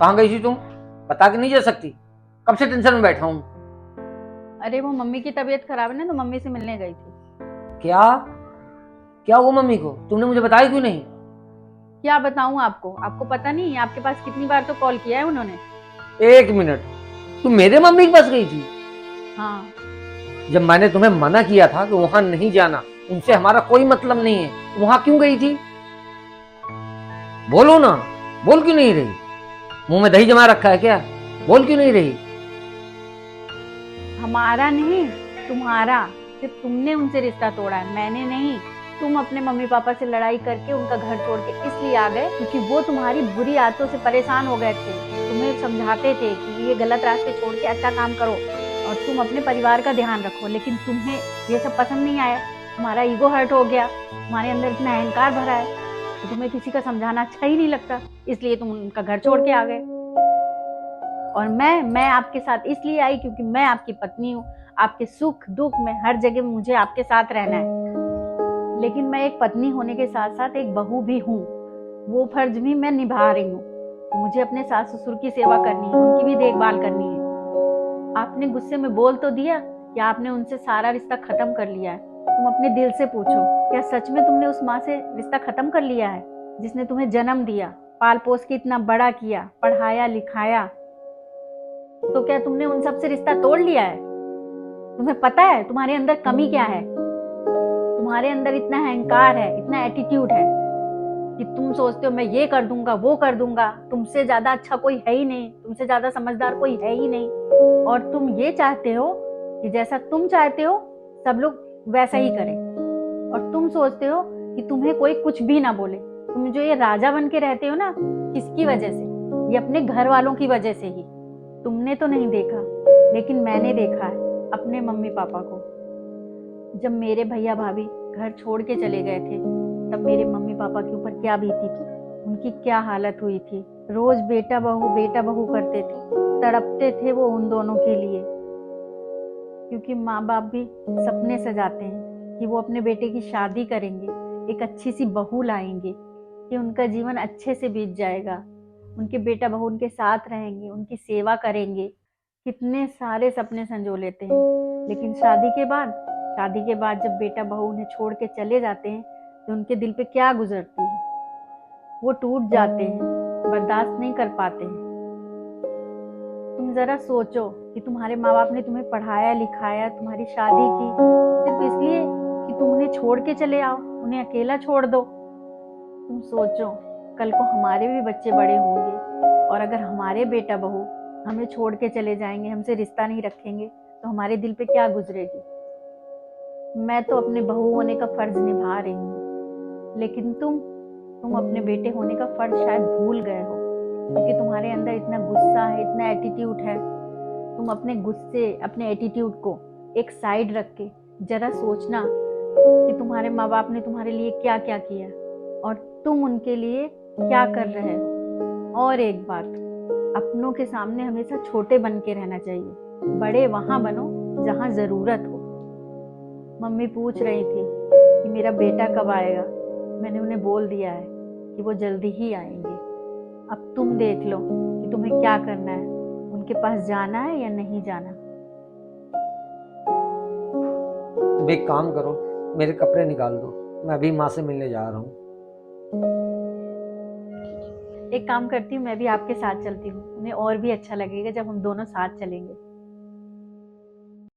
कहाँ गई थी तुम? बता के नहीं जा सकती? कब से टेंशन में बैठा हूँ। अरे वो मम्मी की तबीयत खराब है ना, तो मम्मी से मिलने गई थी। क्या? क्या हुआ मम्मी को? तुमने मुझे बताया क्यों नहीं? क्या बताऊं आपको? आपको पता नहीं आपके पास कितनी बार तो कॉल किया है उन्होंने। एक मिनट, तुम मेरे मम्मी के पास गई थी? हाँ। जब मैंने तुम्हें मना किया था कि वहां नहीं जाना, उनसे हमारा कोई मतलब नहीं है, तो वहां क्यों गई थी? बोलो ना। बोल क्यों नहीं रही? मुंह में दही जमा रखा है क्या? बोल क्यों नहीं रही? हमारा नहीं, तुम्हारा। सिर्फ तुमने उनसे रिश्ता तोड़ा है, मैंने नहीं। तुम अपने मम्मी पापा से लड़ाई करके उनका घर छोड़ के इसलिए आ गए क्योंकि वो तुम्हारी बुरी आदतों से परेशान हो गए थे। तुम्हें समझाते थे कि ये गलत रास्ते छोड़ के अच्छा काम करो और तुम अपने परिवार का ध्यान रखो, लेकिन तुम्हें ये सब पसंद नहीं आया। तुम्हारा ईगो हर्ट हो गया, तुम्हारे अंदर इतना अहंकार भरा है तो तुम्हें किसी का समझाना अच्छा ही नहीं लगता, इसलिए तुम उनका घर छोड़ के आ गए। और मैं आपके साथ इसलिए आई क्योंकि मैं आपकी पत्नी हूँ। आपके सुख दुख में हर जगह मुझे आपके साथ रहना है, लेकिन मैं एक पत्नी होने के साथ साथ एक बहू भी हूँ। वो फर्ज भी मैं निभा रही हूँ। मुझे अपने सास ससुर की सेवा करनी है, उनकी भी देखभाल करनी है। आपने गुस्से में बोल तो दिया कि आपने उनसे सारा रिश्ता खत्म कर लिया है। तुम अपने दिल से पूछो, क्या सच में तुमने उस माँ से रिश्ता खत्म कर लिया है जिसने तुम्हें जन्म दिया, पाल पोस के इतना बड़ा किया, पढ़ाया लिखाया? तो क्या तुमने उन सब से रिश्ता तोड़ लिया है? तुम्हें पता है तुम्हारे अंदर कमी क्या है? तुम्हारे अंदर इतना अहंकार है, इतना एटीट्यूड है कि तुम सोचते हो मैं ये कर दूंगा वो कर दूंगा, तुमसे ज्यादा अच्छा कोई है ही नहीं, तुमसे ज्यादा समझदार कोई है ही नहीं। और तुम ये चाहते हो कि जैसा तुम चाहते हो सब लोग वैसा ही करें। और तुम सोचते हो कि तुम्हें कोई कुछ भी ना बोले। तुम जो ये राजा बन के रहते हो ना, किसकी वजह से? ये अपने घर वालों की वजह से ही। तुमने तो नहीं देखा, लेकिन मैंने देखा है अपने मम्मी पापा को। जब मेरे भैया भाभी घर छोड़ के चले गए थे, तब मेरे मम्मी पापा के ऊपर क्या बीती थी, उनकी क्या हालत हुई थी। रोज बेटा बहू करते थे, तड़पते थे वो उन दोनों के लिए। क्योंकि माँ बाप भी सपने सजाते हैं कि वो अपने बेटे की शादी करेंगे, एक अच्छी सी बहू लाएंगे कि उनका जीवन अच्छे से बीत जाएगा, उनके बेटा बहू उनके साथ रहेंगे, उनकी सेवा करेंगे। कितने सारे सपने संजो लेते हैं, लेकिन शादी के बाद जब बेटा बहू उन्हें छोड़ के चले जाते हैं तो उनके दिल पे क्या गुजरती है। वो टूट जाते हैं, बर्दाश्त नहीं कर पाते हैं। तुम जरा सोचो कि तुम्हारे माँ बाप ने तुम्हें पढ़ाया लिखाया, तुम्हारी शादी की, सिर्फ इसलिए कि तुम उन्हें छोड़ के चले आओ, उन्हें अकेला छोड़ दो। तुम सोचो, कल को हमारे भी बच्चे बड़े होंगे और अगर हमारे बेटा बहू हमें छोड़ के चले जाएंगे, हमसे रिश्ता नहीं रखेंगे, तो हमारे दिल पे क्या गुजरेगी। मैं तो अपने बहू होने का फर्ज निभा रही हूँ, लेकिन तुम अपने बेटे होने का फर्ज शायद भूल गए हो, क्योंकि तुम्हारे अंदर इतना गुस्सा है, इतना एटीट्यूड है। तुम अपने गुस्से, अपने एटीट्यूड को एक साइड रख के जरा सोचना कि तुम्हारे माँ बाप ने तुम्हारे लिए क्या क्या किया और तुम उनके लिए क्या कर रहे हो। और एक बात, अपनों के सामने हमेशा छोटे बन के रहना चाहिए, बड़े वहां बनो जहां जरूरत हो। मम्मी पूछ रही थी कि मेरा बेटा कब आएगा। मैंने उन्हें बोल दिया है कि वो जल्दी ही आएंगे। अब तुम देख लो कि तुम्हें क्या करना है, उनके पास जाना है या नहीं जाना। तुम एक काम करो, मेरे कपड़े निकाल दो, मैं अभी माँ से मिलने जा रहा हूँ। एक काम करती हूँ, मैं भी आपके साथ चलती हूँ, उन्हें और भी अच्छा लगेगा जब हम दोनों साथ चलेंगे।